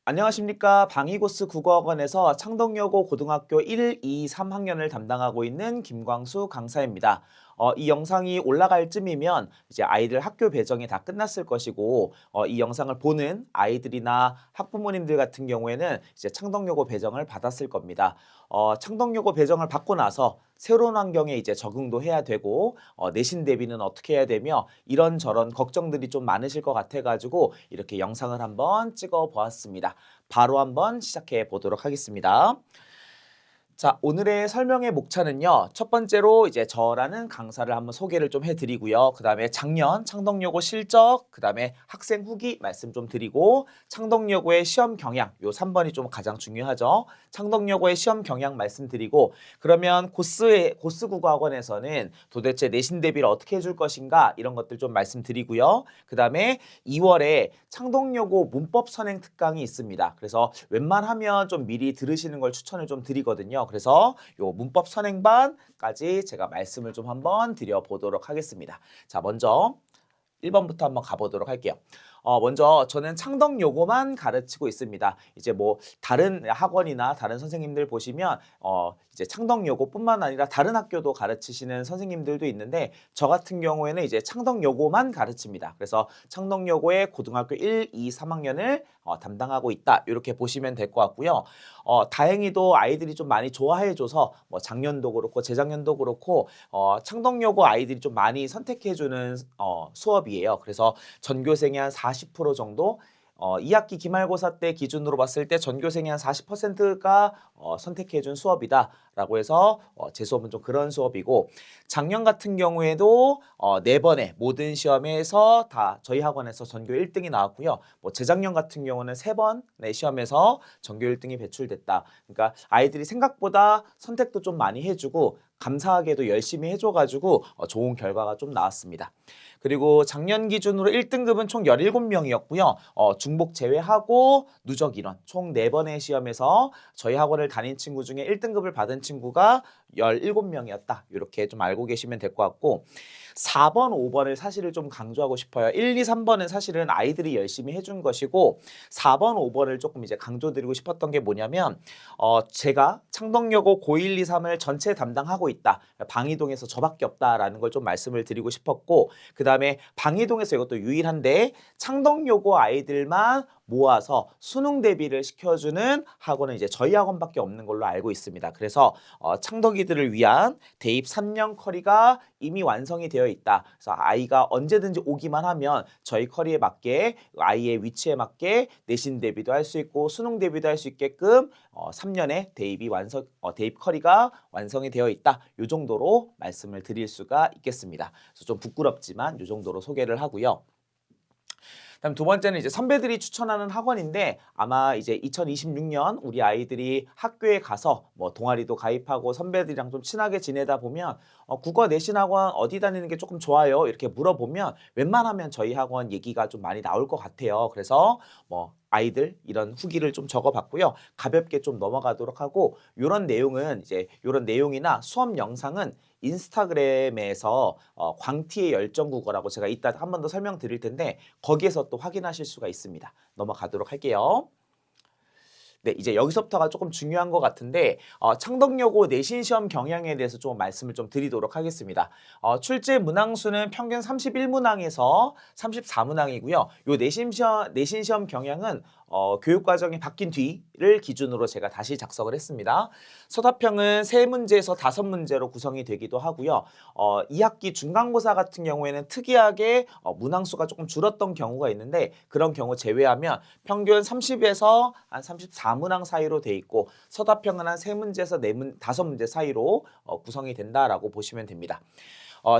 안녕하십니까. 방위고스 국어학원에서 창덕여고 고등학교 1, 2, 3학년을 담당하고 있는 김광수 강사입니다. 이 영상이 올라갈 쯤이면 이제 아이들 학교 배정이 다 끝났을 것이고 이 영상을 보는 아이들이나 학부모님들 같은 경우에는 이제 창덕여고 배정을 받았을 겁니다. 창덕여고 배정을 받고 나서 새로운 환경에 이제 적응도 해야 되고 내신 대비는 어떻게 해야 되며 이런저런 걱정들이 좀 많으실 것 같아가지고 이렇게 영상을 한번 찍어 보았습니다. 바로 한번 시작해 보도록 하겠습니다. 자, 오늘의 설명의 목차는요. 첫 번째로 이제 저라는 강사를 한번 소개를 좀 해드리고요. 그 다음에 작년 창덕여고 실적, 그 다음에 학생 후기 말씀 좀 드리고 창덕여고의 시험 경향, 요 3번이 좀 가장 중요하죠. 창덕여고의 시험 경향 말씀드리고 그러면 고스 국어학원에서는 도대체 내신 대비를 어떻게 해줄 것인가 이런 것들 좀 말씀드리고요. 그 다음에 2월에 창덕여고 문법 선행 특강이 있습니다. 그래서 웬만하면 좀 미리 들으시는 걸 추천을 좀 드리거든요. 그래서 요 문법 선행반까지 제가 말씀을 좀 한번 드려보도록 하겠습니다. 자, 먼저 1번부터 한번 가보도록 할게요. 먼저 저는 창덕여고만 가르치고 있습니다. 이제 뭐 다른 학원이나 다른 선생님들 보시면 이제 창덕여고뿐만 아니라 다른 학교도 가르치시는 선생님들도 있는데 저 같은 경우에는 이제 창덕여고만 가르칩니다. 그래서 창덕여고의 고등학교 1, 2, 3학년을 담당하고 있다. 이렇게 보시면 될 것 같고요. 다행히도 아이들이 좀 많이 좋아해줘서 뭐 작년도 그렇고 재작년도 그렇고 창덕여고 아이들이 좀 많이 선택해주는 수업이에요. 그래서 전교생의 한 40% 정도 2학기 기말고사 때 기준으로 봤을 때 전교생의 한 40%가 선택해준 수업이다라고 해서 제 수업은 좀 그런 수업이고 작년 같은 경우에도 4번의 모든 시험에서 다 저희 학원에서 전교 1등이 나왔고요. 뭐 재작년 같은 경우는 3번의 시험에서 전교 1등이 배출됐다. 그러니까 아이들이 생각보다 선택도 좀 많이 해주고 감사하게도 열심히 해줘가지고 좋은 결과가 좀 나왔습니다. 그리고 작년 기준으로 1등급은 총 17명이었고요. 중복 제외하고 누적 인원 총 4번의 시험에서 저희 학원을 다닌 친구 중에 1등급을 받은 친구가 17명이었다. 이렇게 좀 알고 계시면 될 것 같고 4번, 5번을 사실을 좀 강조하고 싶어요. 1, 2, 3번은 사실은 아이들이 열심히 해준 것이고 4번, 5번을 조금 이제 강조드리고 싶었던 게 뭐냐면 제가 창덕여고 고1, 2, 3을 전체 담당하고 있다. 방이동에서 저밖에 없다라는 걸 좀 말씀을 드리고 싶었고 그 다음에 방이동에서 이것도 유일한데 창덕여고 아이들만 모아서 수능 대비를 시켜주는 학원은 이제 저희 학원밖에 없는 걸로 알고 있습니다. 그래서 창덕이들을 위한 대입 3년 커리가 이미 완성이 되어 있다. 그래서 아이가 언제든지 오기만 하면 저희 커리에 맞게 아이의 위치에 맞게 내신 대비도 할 수 있고 수능 대비도 할 수 있게끔 3년의 대입 커리가 완성이 되어 있다. 이 정도로 말씀을 드릴 수가 있겠습니다. 그래서 좀 부끄럽지만 이 정도로 소개를 하고요. 다음 두 번째는 이제 선배들이 추천하는 학원인데 아마 이제 2026년 우리 아이들이 학교에 가서 뭐 동아리도 가입하고 선배들이랑 좀 친하게 지내다 보면 국어 내신 학원 어디 다니는 게 조금 좋아요? 이렇게 물어보면 웬만하면 저희 학원 얘기가 좀 많이 나올 것 같아요. 그래서 뭐 아이들 이런 후기를 좀 적어봤고요. 가볍게 좀 넘어가도록 하고 이런 내용은 이제 이런 내용이나 수업 영상은 인스타그램에서 광티의 열정국어라고 제가 이따 한 번 더 설명드릴 텐데 거기에서 또 확인하실 수가 있습니다. 넘어가도록 할게요. 네, 이제 여기서부터가 조금 중요한 것 같은데 창덕여고 내신 시험 경향에 대해서 좀 말씀을 좀 드리도록 하겠습니다. 출제 문항수는 평균 31문항에서 34문항이고요. 요 내신 시험 경향은 교육과정이 바뀐 뒤를 기준으로 제가 다시 작성을 했습니다. 서답형은 3문제에서 5문제로 구성이 되기도 하고요. 2학기 중간고사 같은 경우에는 특이하게 문항수가 조금 줄었던 경우가 있는데 그런 경우 제외하면 평균 30에서 한 34문항 사이로 돼 있고 서답형은 한 3문제에서 5문제 사이로 구성이 된다라고 보시면 됩니다.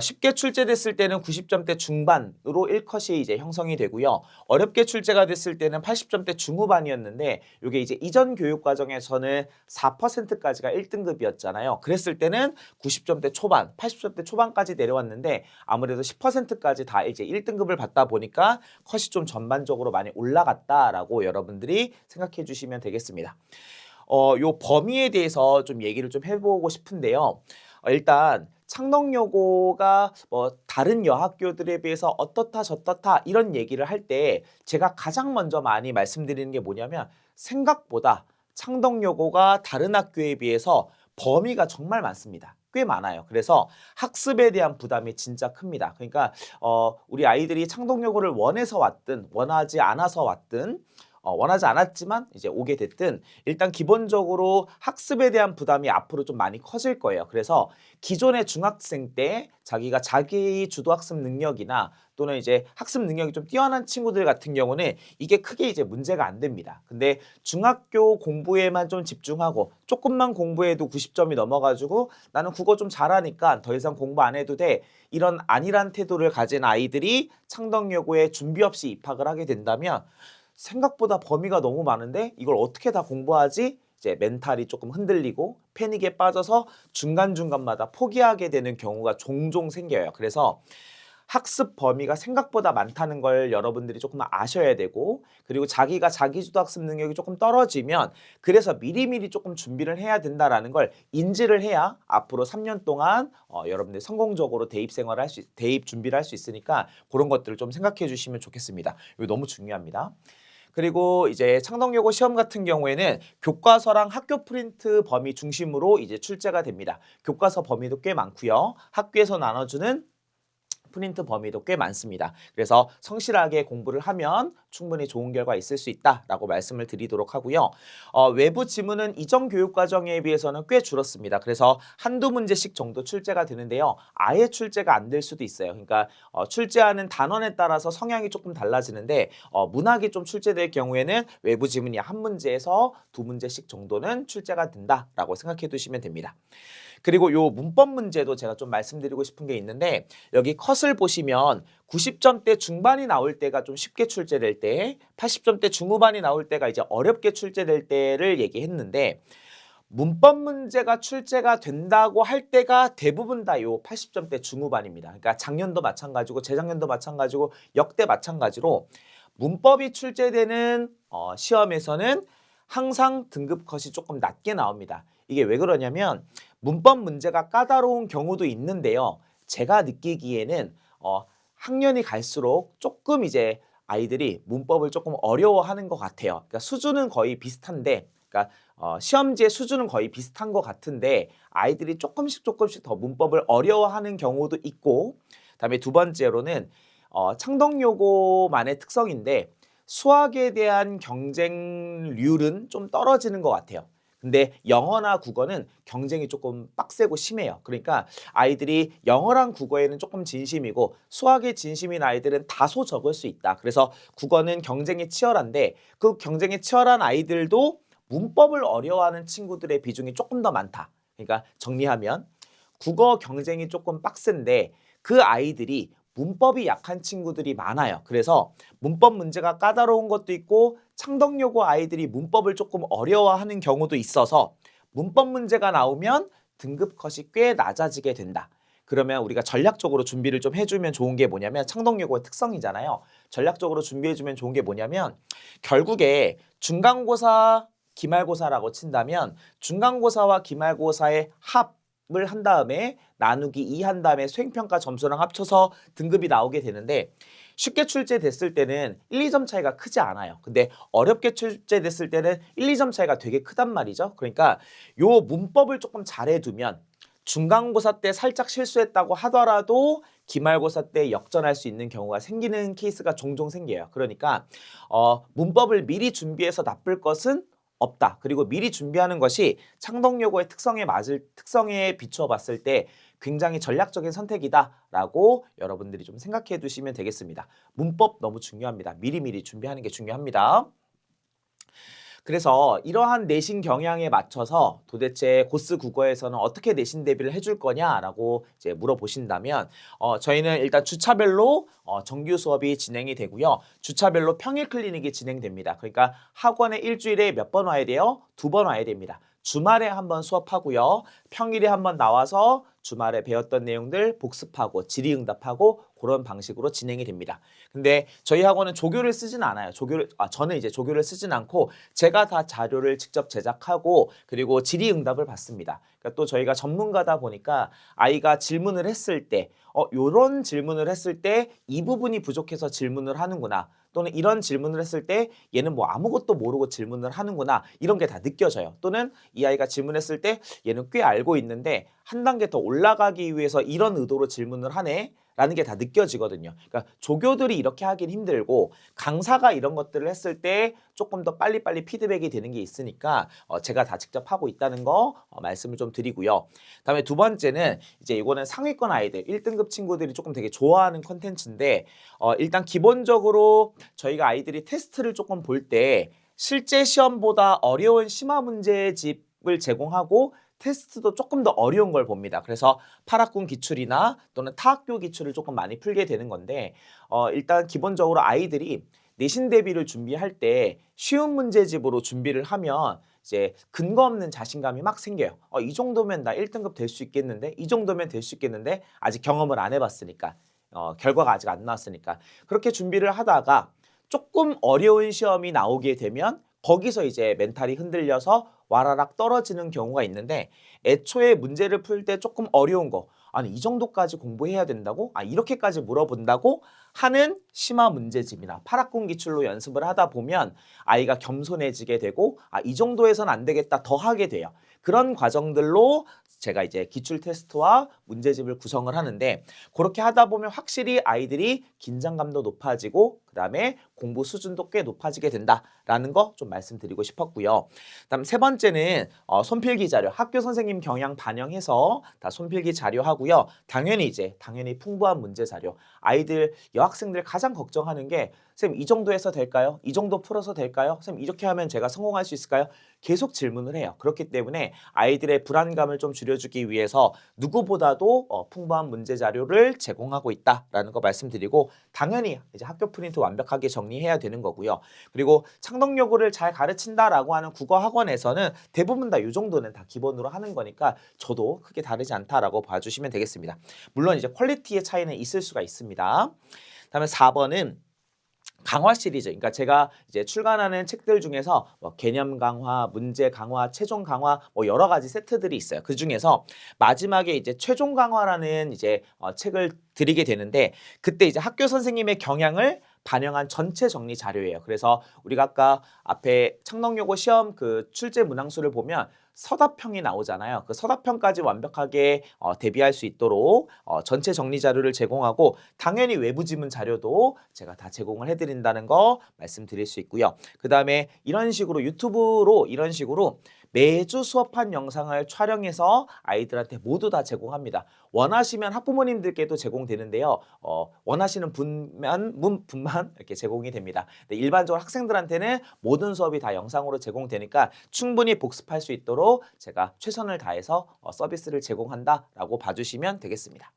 쉽게 출제됐을 때는 90점대 중반으로 1컷이 이제 형성이 되고요. 어렵게 출제가 됐을 때는 80점대 중후반이었는데 이게 이제 이전 교육 과정에서는 4%까지가 1등급이었잖아요. 그랬을 때는 90점대 초반, 80점대 초반까지 내려왔는데 아무래도 10%까지 다 이제 1등급을 받다 보니까 컷이 좀 전반적으로 많이 올라갔다라고 여러분들이 생각해 주시면 되겠습니다. 요 범위에 대해서 좀 얘기를 좀 해보고 싶은데요. 일단 창덕여고가 뭐 다른 여학교들에 비해서 어떻다 저떻다 이런 얘기를 할 때 제가 가장 먼저 많이 말씀드리는 게 뭐냐면 생각보다 창덕여고가 다른 학교에 비해서 범위가 정말 많습니다. 꽤 많아요. 그래서 학습에 대한 부담이 진짜 큽니다. 그러니까 우리 아이들이 창덕여고를 원해서 왔든 원하지 않아서 왔든 원하지 않았지만 이제 오게 됐든 일단 기본적으로 학습에 대한 부담이 앞으로 좀 많이 커질 거예요. 그래서 기존의 중학생 때 자기가 자기 주도학습 능력이나 또는 이제 학습 능력이 좀 뛰어난 친구들 같은 경우는 이게 크게 이제 문제가 안 됩니다. 근데 중학교 공부에만 좀 집중하고 조금만 공부해도 90점이 넘어가지고 나는 국어 좀 잘하니까 더 이상 공부 안 해도 돼. 이런 안일한 태도를 가진 아이들이 창덕여고에 준비 없이 입학을 하게 된다면 생각보다 범위가 너무 많은데 이걸 어떻게 다 공부하지? 이제 멘탈이 조금 흔들리고 패닉에 빠져서 중간중간마다 포기하게 되는 경우가 종종 생겨요. 그래서 학습 범위가 생각보다 많다는 걸 여러분들이 조금 아셔야 되고, 그리고 자기가 자기주도 학습 능력이 조금 떨어지면 그래서 미리미리 조금 준비를 해야 된다라는 걸 인지를 해야 앞으로 3년 동안 여러분들이 성공적으로 대입 생활을 대입 준비를 할 수 있으니까 그런 것들을 좀 생각해 주시면 좋겠습니다. 이거 너무 중요합니다. 그리고 이제 창덕여고 시험 같은 경우에는 교과서랑 학교 프린트 범위 중심으로 이제 출제가 됩니다. 교과서 범위도 꽤 많고요. 학교에서 나눠주는 프린트 범위도 꽤 많습니다. 그래서 성실하게 공부를 하면 충분히 좋은 결과 있을 수 있다라고 말씀을 드리도록 하고요. 외부 지문은 이전 교육 과정에 비해서는 꽤 줄었습니다. 그래서 한두 문제씩 정도 출제가 되는데요. 아예 출제가 안 될 수도 있어요. 그러니까 출제하는 단원에 따라서 성향이 조금 달라지는데 문학이 좀 출제될 경우에는 외부 지문이 한 문제에서 두 문제씩 정도는 출제가 된다라고 생각해 두시면 됩니다. 그리고 요 문법 문제도 제가 좀 말씀드리고 싶은 게 있는데 여기 컷을 보시면 90점대 중반이 나올 때가 좀 쉽게 출제될 때 80점대 중후반이 나올 때가 이제 어렵게 출제될 때를 얘기했는데 문법 문제가 출제가 된다고 할 때가 대부분 다 요 80점대 중후반입니다. 그러니까 작년도 마찬가지고 재작년도 마찬가지고 역대 마찬가지로 문법이 출제되는 시험에서는 항상 등급 컷이 조금 낮게 나옵니다. 이게 왜 그러냐면 문법 문제가 까다로운 경우도 있는데요. 제가 느끼기에는 학년이 갈수록 조금 이제 아이들이 문법을 조금 어려워하는 것 같아요. 그러니까 수준은 거의 비슷한데, 그러니까 시험지의 수준은 거의 비슷한 것 같은데 아이들이 조금씩 더 문법을 어려워하는 경우도 있고, 그다음에 두 번째로는 창덕여고만의 특성인데 수학에 대한 경쟁률은 좀 떨어지는 것 같아요. 근데 영어나 국어는 경쟁이 조금 빡세고 심해요. 그러니까 아이들이 영어랑 국어에는 조금 진심이고 수학에 진심인 아이들은 다소 적을 수 있다. 그래서 국어는 경쟁이 치열한데 그 경쟁이 치열한 아이들도 문법을 어려워하는 친구들의 비중이 조금 더 많다. 그러니까 정리하면 국어 경쟁이 조금 빡센데 그 아이들이 문법이 약한 친구들이 많아요. 그래서 문법 문제가 까다로운 것도 있고 창덕여고 아이들이 문법을 조금 어려워하는 경우도 있어서 문법 문제가 나오면 등급 컷이 꽤 낮아지게 된다. 그러면 우리가 전략적으로 준비를 좀 해주면 좋은 게 뭐냐면 창덕여고의 특성이잖아요. 전략적으로 준비해주면 좋은 게 뭐냐면 결국에 중간고사, 기말고사라고 친다면 중간고사와 기말고사의 합을 한 다음에 나누기 2 한 다음에 수행평가 점수랑 합쳐서 등급이 나오게 되는데 쉽게 출제됐을 때는 1, 2점 차이가 크지 않아요. 근데 어렵게 출제됐을 때는 1, 2점 차이가 되게 크단 말이죠. 그러니까 요 문법을 조금 잘해두면 중간고사 때 살짝 실수했다고 하더라도 기말고사 때 역전할 수 있는 경우가 생기는 케이스가 종종 생겨요. 그러니까 문법을 미리 준비해서 나쁠 것은 없다. 그리고 미리 준비하는 것이 창덕여고의 특성에 비추어 봤을 때 굉장히 전략적인 선택이다라고 여러분들이 좀 생각해 두시면 되겠습니다. 문법 너무 중요합니다. 미리미리 준비하는 게 중요합니다. 그래서 이러한 내신 경향에 맞춰서 도대체 고스 국어에서는 어떻게 내신 대비를 해줄 거냐라고 이제 물어보신다면 저희는 일단 주차별로 정규 수업이 진행이 되고요. 주차별로 평일 클리닉이 진행됩니다. 그러니까 학원에 일주일에 몇 번 와야 돼요? 2번 와야 됩니다. 주말에 한번 수업하고요. 평일에 한번 나와서 주말에 배웠던 내용들 복습하고 질의응답하고 그런 방식으로 진행이 됩니다. 근데 저희 학원은 조교를 쓰진 않아요. 저는 이제 조교를 쓰진 않고 제가 다 자료를 직접 제작하고 그리고 질의응답을 받습니다. 그러니까 또 저희가 전문가다 보니까 아이가 질문을 했을 때 요런 질문을 했을 때 이 부분이 부족해서 질문을 하는구나. 또는 이런 질문을 했을 때 얘는 뭐 아무것도 모르고 질문을 하는구나. 이런 게 다 느껴져요. 또는 이 아이가 질문했을 때 얘는 꽤 알고 있는데 한 단계 더 올라가기 위해서 이런 의도로 질문을 하네. 라는 게 다 느껴지거든요. 그러니까 조교들이 이렇게 하긴 힘들고 강사가 이런 것들을 했을 때 조금 더 빨리빨리 피드백이 되는 게 있으니까 제가 다 직접 하고 있다는 거 말씀을 좀 드리고요. 그다음에 두 번째는 이제 이거는 상위권 아이들 1등급 친구들이 조금 되게 좋아하는 콘텐츠인데 일단 기본적으로 저희가 아이들이 테스트를 조금 볼 때 실제 시험보다 어려운 심화 문제집을 제공하고 테스트도 조금 더 어려운 걸 봅니다. 그래서 8학군 기출이나 또는 타학교 기출을 조금 많이 풀게 되는 건데 일단 기본적으로 아이들이 내신 대비를 준비할 때 쉬운 문제집으로 준비를 하면 이제 근거 없는 자신감이 막 생겨요. 이 정도면 나 1등급 될 수 있겠는데? 이 정도면 될 수 있겠는데? 아직 경험을 안 해봤으니까. 결과가 아직 안 나왔으니까. 그렇게 준비를 하다가 조금 어려운 시험이 나오게 되면 거기서 이제 멘탈이 흔들려서 와라락 떨어지는 경우가 있는데 애초에 문제를 풀 때 조금 어려운 거 아니 이 정도까지 공부해야 된다고? 이렇게까지 물어본다고? 하는 심화 문제집이나 8학군 기출로 연습을 하다 보면 아이가 겸손해지게 되고 이 정도에선 안 되겠다 더 하게 돼요. 그런 과정들로 제가 이제 기출 테스트와 문제집을 구성을 하는데 그렇게 하다 보면 확실히 아이들이 긴장감도 높아지고 그다음에 공부 수준도 꽤 높아지게 된다라는 거 좀 말씀드리고 싶었고요. 그다음 세 번째는 손필기 자료, 학교 선생님 경향 반영해서 다 손필기 자료 하고요. 당연히 풍부한 문제 자료. 아이들 여학생들 가장 걱정하는 게 쌤 이 정도 해서 될까요? 이 정도 풀어서 될까요? 쌤 이렇게 하면 제가 성공할 수 있을까요? 계속 질문을 해요. 그렇기 때문에 아이들의 불안감을 좀 줄여주기 위해서 누구보다도 풍부한 문제 자료를 제공하고 있다라는 거 말씀드리고 당연히 이제 학교 프린트 완벽하게 정리해야 되는 거고요. 그리고 창덕여고를 잘 가르친다라고 하는 국어 학원에서는 대부분 다 이 정도는 다 기본으로 하는 거니까 저도 크게 다르지 않다라고 봐주시면 되겠습니다. 물론 이제 퀄리티의 차이는 있을 수가 있습니다. 다음에 4번은 강화 시리즈. 그러니까 제가 이제 출간하는 책들 중에서 뭐 개념 강화, 문제 강화, 최종 강화 뭐 여러 가지 세트들이 있어요. 그 중에서 마지막에 이제 최종 강화라는 이제 책을 드리게 되는데 그때 이제 학교 선생님의 경향을 반영한 전체 정리 자료예요. 그래서 우리가 아까 앞에 창덕여고 시험 그 출제 문항수를 보면 서답형이 나오잖아요. 그 서답형까지 완벽하게 대비할 수 있도록 전체 정리 자료를 제공하고 당연히 외부 지문 자료도 제가 다 제공을 해드린다는 거 말씀드릴 수 있고요. 그 다음에 이런 식으로 유튜브로 이런 식으로 매주 수업한 영상을 촬영해서 아이들한테 모두 다 제공합니다. 원하시면 학부모님들께도 제공되는데요. 원하시는 분만 이렇게 제공이 됩니다. 네, 일반적으로 학생들한테는 모든 수업이 다 영상으로 제공되니까 충분히 복습할 수 있도록 제가 최선을 다해서 서비스를 제공한다라고 봐주시면 되겠습니다.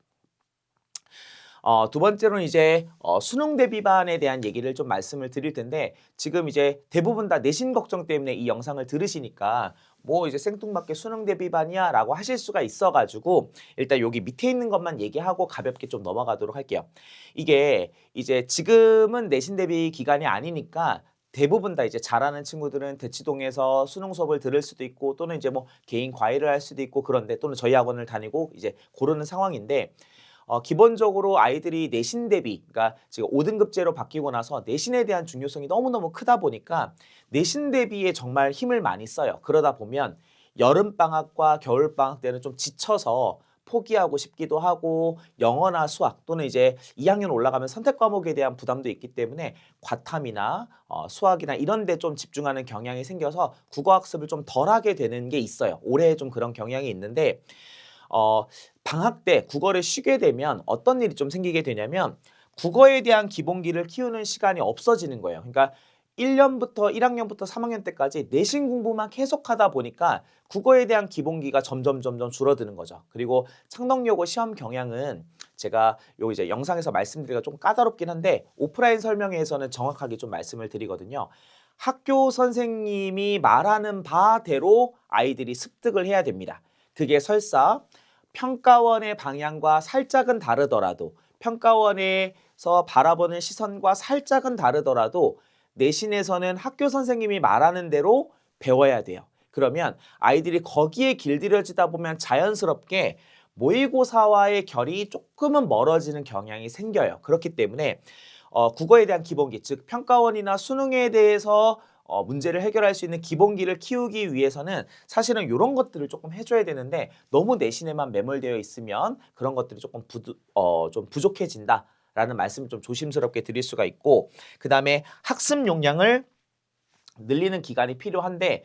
두 번째로는 이제 수능 대비반에 대한 얘기를 좀 말씀을 드릴 텐데 지금 이제 대부분 다 내신 걱정 때문에 이 영상을 들으시니까 뭐 이제 생뚱맞게 수능 대비반이야 라고 하실 수가 있어가지고 일단 여기 밑에 있는 것만 얘기하고 가볍게 좀 넘어가도록 할게요. 이게 이제 지금은 내신 대비 기간이 아니니까 대부분 다 이제 잘하는 친구들은 대치동에서 수능 수업을 들을 수도 있고 또는 이제 뭐 개인 과외를 할 수도 있고 그런데 또는 저희 학원을 다니고 이제 고르는 상황인데 기본적으로 아이들이 내신 대비, 그러니까 지금 5등급제로 바뀌고 나서 내신에 대한 중요성이 너무너무 크다 보니까 내신 대비에 정말 힘을 많이 써요. 그러다 보면 여름방학과 겨울방학 때는 좀 지쳐서 포기하고 싶기도 하고 영어나 수학 또는 이제 2학년 올라가면 선택 과목에 대한 부담도 있기 때문에 과탐이나 수학이나 이런 데 좀 집중하는 경향이 생겨서 국어학습을 좀 덜하게 되는 게 있어요. 올해 좀 그런 경향이 있는데 방학 때 국어를 쉬게 되면 어떤 일이 좀 생기게 되냐면 국어에 대한 기본기를 키우는 시간이 없어지는 거예요. 그러니까 1학년부터 3학년 때까지 내신 공부만 계속하다 보니까 국어에 대한 기본기가 점점 줄어드는 거죠. 그리고 창덕여고 시험 경향은 제가 요 이제 영상에서 말씀드리기가 좀 까다롭긴 한데 오프라인 설명회에서는 정확하게 좀 말씀을 드리거든요. 학교 선생님이 말하는 바대로 아이들이 습득을 해야 됩니다. 그게 설사 평가원의 방향과 살짝은 다르더라도 평가원에서 바라보는 시선과 살짝은 다르더라도 내신에서는 학교 선생님이 말하는 대로 배워야 돼요. 그러면 아이들이 거기에 길들여지다 보면 자연스럽게 모의고사와의 결이 조금은 멀어지는 경향이 생겨요. 그렇기 때문에 국어에 대한 기본기, 즉 평가원이나 수능에 대해서 문제를 해결할 수 있는 기본기를 키우기 위해서는 사실은 이런 것들을 조금 해줘야 되는데 너무 내신에만 매몰되어 있으면 그런 것들이 조금 좀 부족해진다라는 말씀을 좀 조심스럽게 드릴 수가 있고, 그 다음에 학습 용량을 늘리는 기간이 필요한데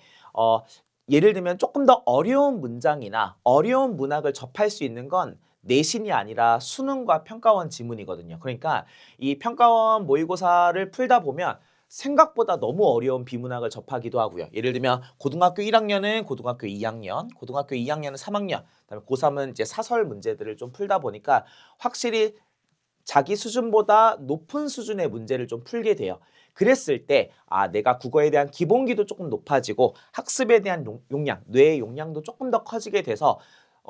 예를 들면 조금 더 어려운 문장이나 어려운 문학을 접할 수 있는 건 내신이 아니라 수능과 평가원 지문이거든요. 그러니까 이 평가원 모의고사를 풀다 보면 생각보다 너무 어려운 비문학을 접하기도 하고요. 예를 들면 고등학교 1학년은 고등학교 2학년, 고등학교 2학년은 3학년, 그다음에 고3은 이제 사설 문제들을 좀 풀다 보니까 확실히 자기 수준보다 높은 수준의 문제를 좀 풀게 돼요. 그랬을 때 내가 국어에 대한 기본기도 조금 높아지고 학습에 대한 용량, 뇌의 용량도 조금 더 커지게 돼서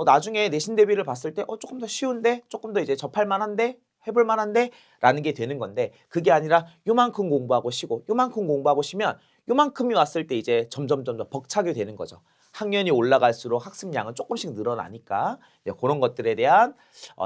나중에 내신 대비를 봤을 때 조금 더 쉬운데? 조금 더 이제 접할 만한데? 해볼 만한데? 라는 게 되는 건데, 그게 아니라 요만큼 공부하고 쉬고 요만큼 공부하고 쉬면 요만큼이 왔을 때 이제 점점 벅차게 되는 거죠. 학년이 올라갈수록 학습량은 조금씩 늘어나니까 그런 것들에 대한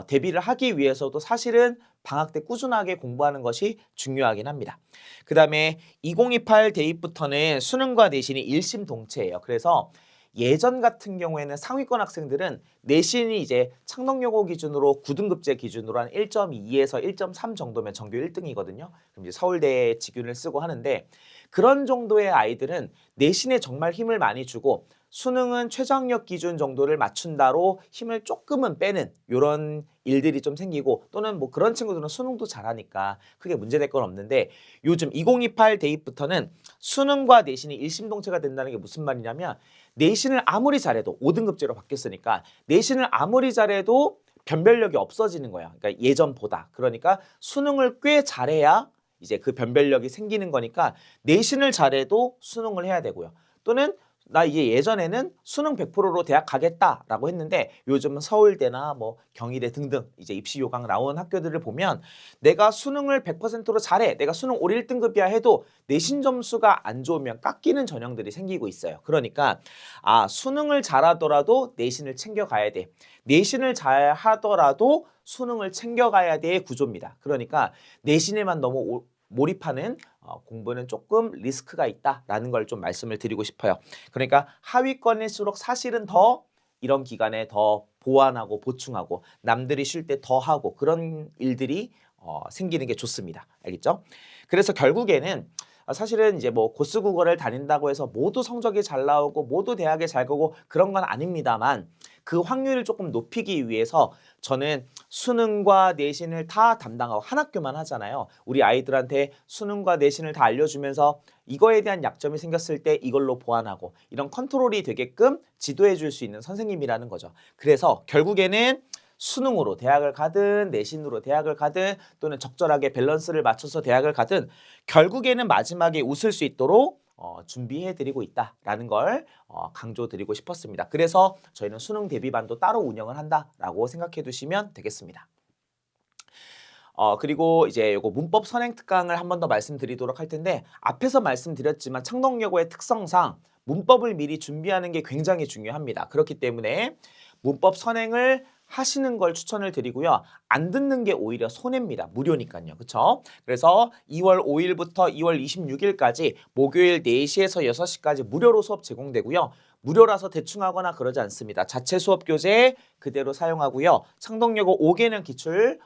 대비를 하기 위해서도 사실은 방학 때 꾸준하게 공부하는 것이 중요하긴 합니다. 그 다음에 2028 대입부터는 수능과 내신이 일심동체예요. 그래서 예전 같은 경우에는 상위권 학생들은 내신이 이제 창덕여고 기준으로 9등급제 기준으로 한 1.2에서 1.3 정도면 전교 1등이거든요. 그럼 이제 서울대 직윤을 쓰고 하는데, 그런 정도의 아이들은 내신에 정말 힘을 많이 주고 수능은 최저학력 기준 정도를 맞춘다로 힘을 조금은 빼는 이런 일들이 좀 생기고, 또는 뭐 그런 친구들은 수능도 잘하니까 크게 문제될 건 없는데, 요즘 2028 대입부터는 수능과 내신이 일심동체가 된다는 게 무슨 말이냐면, 내신을 아무리 잘해도 5등급제로 바뀌었으니까 내신을 아무리 잘해도 변별력이 없어지는 거야. 그러니까 예전보다. 그러니까 수능을 꽤 잘해야 이제 그 변별력이 생기는 거니까 내신을 잘해도 수능을 해야 되고요. 또는 나 이제 예전에는 수능 100%로 대학 가겠다라고 했는데 요즘은 서울대나 뭐 경희대 등등 이제 입시 요강 나온 학교들을 보면 내가 수능을 100%로 잘해, 내가 수능 올 1등급이야 해도 내신 점수가 안 좋으면 깎이는 전형들이 생기고 있어요. 그러니까 수능을 잘하더라도 내신을 챙겨가야 돼. 내신을 잘하더라도 수능을 챙겨가야 돼 구조입니다. 그러니까 내신에만 너무 몰입하는 공부는 조금 리스크가 있다라는 걸 좀 말씀을 드리고 싶어요. 그러니까 하위권일수록 사실은 더 이런 기간에 더 보완하고 보충하고 남들이 쉴 때 더 하고 그런 일들이 생기는 게 좋습니다. 알겠죠? 그래서 결국에는 사실은 이제 뭐 고스국어를 다닌다고 해서 모두 성적이 잘 나오고 모두 대학에 잘 가고 그런 건 아닙니다만, 그 확률을 조금 높이기 위해서 저는 수능과 내신을 다 담당하고 한 학교만 하잖아요. 우리 아이들한테 수능과 내신을 다 알려주면서 이거에 대한 약점이 생겼을 때 이걸로 보완하고 이런 컨트롤이 되게끔 지도해 줄 수 있는 선생님이라는 거죠. 그래서 결국에는 수능으로 대학을 가든 내신으로 대학을 가든 또는 적절하게 밸런스를 맞춰서 대학을 가든 결국에는 마지막에 웃을 수 있도록 준비해드리고 있다라는 걸 강조드리고 싶었습니다. 그래서 저희는 수능 대비반도 따로 운영을 한다라고 생각해 두시면 되겠습니다. 그리고 이제 요거 문법 선행 특강을 한 번 더 말씀드리도록 할 텐데, 앞에서 말씀드렸지만 창덕여고의 특성상 문법을 미리 준비하는 게 굉장히 중요합니다. 그렇기 때문에 문법 선행을 하시는 걸 추천을 드리고요. 안 듣는 게 오히려 손해입니다. 무료니까요. 그렇죠? 그래서 2월 5일부터 2월 26일까지 목요일 4시에서 6시까지 무료로 수업 제공되고요. 무료라서 대충 하거나 그러지 않습니다. 자체 수업 교재 그대로 사용하고요. 창덕여고 5개년 기출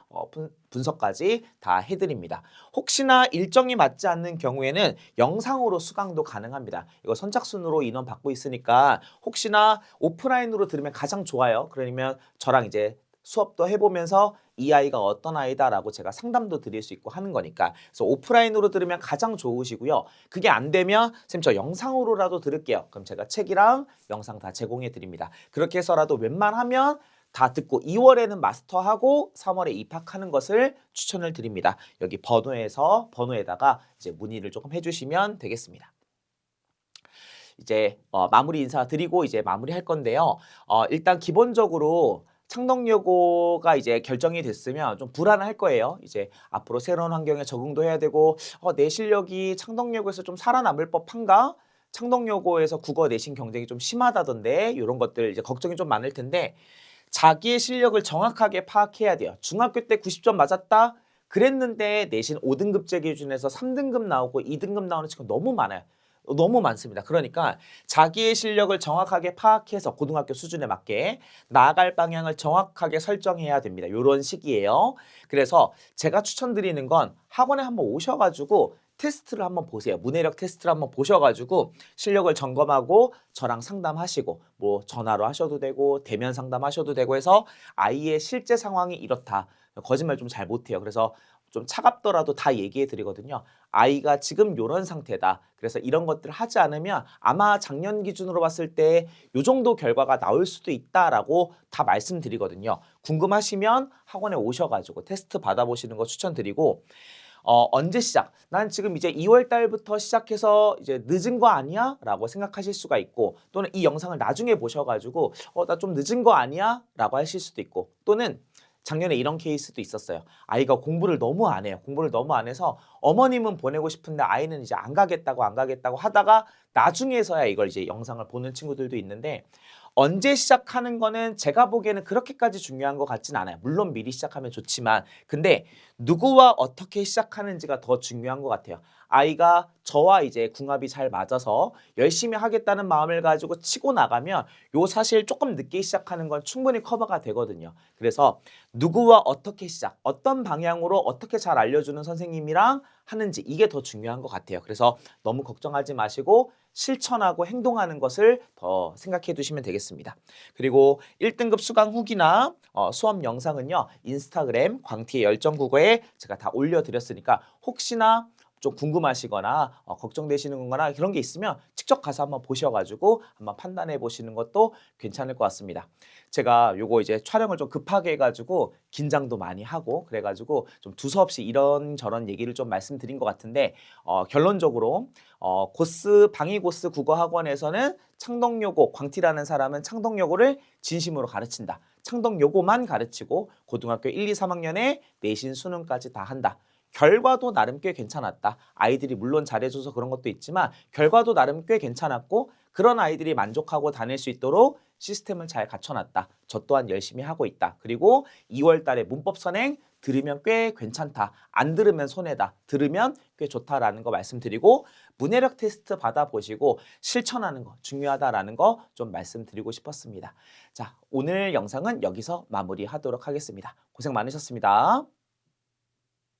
분석까지 다 해드립니다. 혹시나 일정이 맞지 않는 경우에는 영상으로 수강도 가능합니다. 이거 선착순으로 인원 받고 있으니까 혹시나 오프라인으로 들으면 가장 좋아요. 그러면 저랑 이제 수업도 해보면서 이 아이가 어떤 아이다라고 제가 상담도 드릴 수 있고 하는 거니까, 그래서 오프라인으로 들으면 가장 좋으시고요. 그게 안 되면 쌤 저 영상으로라도 들을게요. 그럼 제가 책이랑 영상 다 제공해 드립니다. 그렇게 해서라도 웬만하면 다 듣고 2월에는 마스터하고 3월에 입학하는 것을 추천을 드립니다. 여기 번호에다가 이제 문의를 조금 해주시면 되겠습니다. 이제 마무리 인사 드리고 이제 마무리할 건데요. 일단 기본적으로 창덕여고가 이제 결정이 됐으면 좀 불안할 거예요. 이제 앞으로 새로운 환경에 적응도 해야 되고 내 실력이 창덕여고에서 좀 살아남을 법한가? 창덕여고에서 국어 내신 경쟁이 좀 심하다던데 이런 것들 이제 걱정이 좀 많을 텐데 자기의 실력을 정확하게 파악해야 돼요. 중학교 때 90점 맞았다? 그랬는데 내신 5등급제 기준에서 3등급 나오고 2등급 나오는 친구 너무 많아요. 너무 많습니다. 그러니까 자기의 실력을 정확하게 파악해서 고등학교 수준에 맞게 나아갈 방향을 정확하게 설정해야 됩니다. 이런 시기예요. 그래서 제가 추천드리는 건 학원에 한번 오셔가지고 테스트를 한번 보세요. 문해력 테스트를 한번 보셔가지고 실력을 점검하고 저랑 상담하시고 뭐 전화로 하셔도 되고 대면 상담하셔도 되고 해서 아이의 실제 상황이 이렇다. 거짓말 좀 잘 못해요. 그래서 좀 차갑더라도 다 얘기해 드리거든요. 아이가 지금 요런 상태다. 그래서 이런 것들을 하지 않으면 아마 작년 기준으로 봤을 때 요 정도 결과가 나올 수도 있다라고 다 말씀드리거든요. 궁금하시면 학원에 오셔가지고 테스트 받아보시는 거 추천드리고 언제 시작? 난 지금 이제 2월 달부터 시작해서 이제 늦은 거 아니야? 라고 생각하실 수가 있고 또는 이 영상을 나중에 보셔가지고 나 좀 늦은 거 아니야? 라고 하실 수도 있고 또는 작년에 이런 케이스도 있었어요. 아이가 공부를 너무 안 해요. 공부를 너무 안 해서 어머님은 보내고 싶은데 아이는 이제 안 가겠다고 하다가 나중에서야 이걸 이제 영상을 보는 친구들도 있는데 언제 시작하는 거는 제가 보기에는 그렇게까지 중요한 것 같진 않아요. 물론 미리 시작하면 좋지만 근데 누구와 어떻게 시작하는지가 더 중요한 것 같아요. 아이가 저와 이제 궁합이 잘 맞아서 열심히 하겠다는 마음을 가지고 치고 나가면 요 사실 조금 늦게 시작하는 건 충분히 커버가 되거든요. 그래서 누구와 어떻게 시작, 어떤 방향으로 어떻게 잘 알려주는 선생님이랑 하는지 이게 더 중요한 것 같아요. 그래서 너무 걱정하지 마시고 실천하고 행동하는 것을 더 생각해 두시면 되겠습니다. 그리고 1등급 수강 후기나 수업 영상은요. 인스타그램 광티의 열정국어에 제가 다 올려드렸으니까 혹시나 좀 궁금하시거나 걱정되시는 거나 그런 게 있으면 직접 가서 한번 보셔가지고 한번 판단해 보시는 것도 괜찮을 것 같습니다. 제가 요거 이제 촬영을 좀 급하게 해가지고 긴장도 많이 하고 그래가지고 좀 두서없이 이런저런 얘기를 좀 말씀드린 것 같은데 결론적으로 방위고스 국어학원에서는 창덕여고 광티라는 사람은 창덕여고를 진심으로 가르친다. 창덕여고만 가르치고 고등학교 1, 2, 3학년에 내신 수능까지 다 한다. 결과도 나름 꽤 괜찮았다. 아이들이 물론 잘해줘서 그런 것도 있지만 결과도 나름 꽤 괜찮았고 그런 아이들이 만족하고 다닐 수 있도록 시스템을 잘 갖춰놨다. 저 또한 열심히 하고 있다. 그리고 2월 달에 문법 선행 들으면 꽤 괜찮다. 안 들으면 손해다. 들으면 꽤 좋다라는 거 말씀드리고 문해력 테스트 받아보시고 실천하는 거 중요하다라는 거 좀 말씀드리고 싶었습니다. 자, 오늘 영상은 여기서 마무리하도록 하겠습니다. 고생 많으셨습니다.